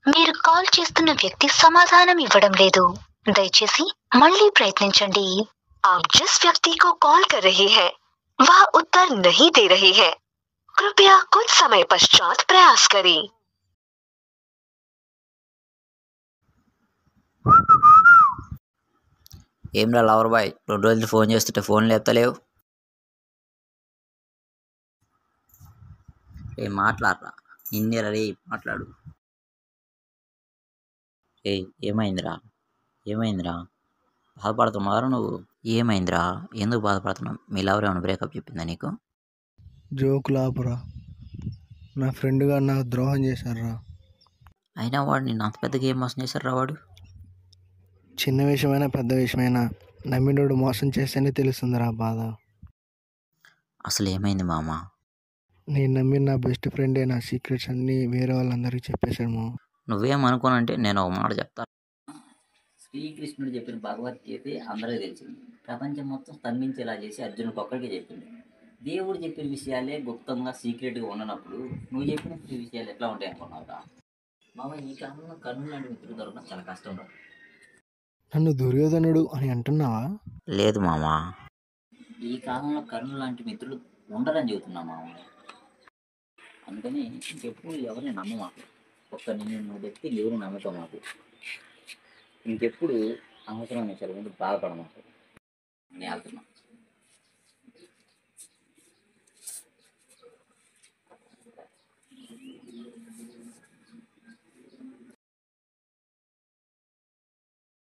మీరు కాల్ చేస్తున్న వ్యక్తి సమాధానం ఇవ్వడం లేదు. దయచేసి మళ్ళీ ప్రయత్నించండి. आप जिस व्यक्ति को कॉल कर रहे हैं वह उत्तर नहीं दे रहे हैं। कृपया कुछ समय पश्चात प्रयास करें। ఏంరా లవర్ బాయ్, 2 రోజులు ఫోన్ చేస్తుంటే ఫోన్ లేపుతలేవు. మాట్లాడరా, నిన్నేరా రే, మాట్లాడు. ఏమైందిరా? బాధపడుతున్నారా నువ్వు? ఏమైందిరా? ఎందుకు బాధపడుతున్నావు? మీ లవర్ ఏమైనా బ్రేకప్ చెప్పిందా నీకు? జోకులాపురా, నా ఫ్రెండ్ గారు నాకు ద్రోహం చేశారా. అయినా వాడు నిన్ను అంత పెద్దగా ఏం మోసం చేశారా? వాడు చిన్న విషయమైనా పెద్ద విషయమైనా నమ్మినోడు మోసం చేస్తేనే తెలుస్తుందిరా బాధ. అసలు ఏమైంది మామ? నేను నమ్మిన నా బెస్ట్ ఫ్రెండే నా సీక్రెట్స్ అన్నీ వేరే వాళ్ళందరికీ చెప్పేశాడు. నువ్వేమనుకోనంటే నేను ఒక మాట చెప్తాను. శ్రీకృష్ణుడు చెప్పిన భగవద్గీత అందరికీ తెలిసింది. ప్రపంచం మొత్తం స్తంభించేలా చేసి అర్జునుడికి ఒక్కడికే చెప్పింది. దేవుడు చెప్పిన విషయాలే గుప్తంగా సీక్రెట్గా ఉన్నప్పుడు నువ్వు చెప్పిన విషయాలు ఎట్లా ఉంటాయి అనుకున్నావురా? మామ, ఈ కాలంలో కర్ణులు లాంటి మిత్రులు దొరకడం చాలా కష్టం రా. నన్ను దుర్యోధనుడు అని అంటున్నావా? లేదు మామా, ఈ కాలంలో కర్ణులు లాంటి మిత్రులు ఉండరని చెబుతున్నా మామ. అందుకని ఇంకెప్పుడు ఎవరిని నమ్మమాకు. ఒక్క నిన్ను వ్యక్తి ఎవరు నమ్మకం మాకు. ఇంకెప్పుడు అవసరం విషయాల ముందు బాధపడమాకు. నేను వెళ్తున్నా.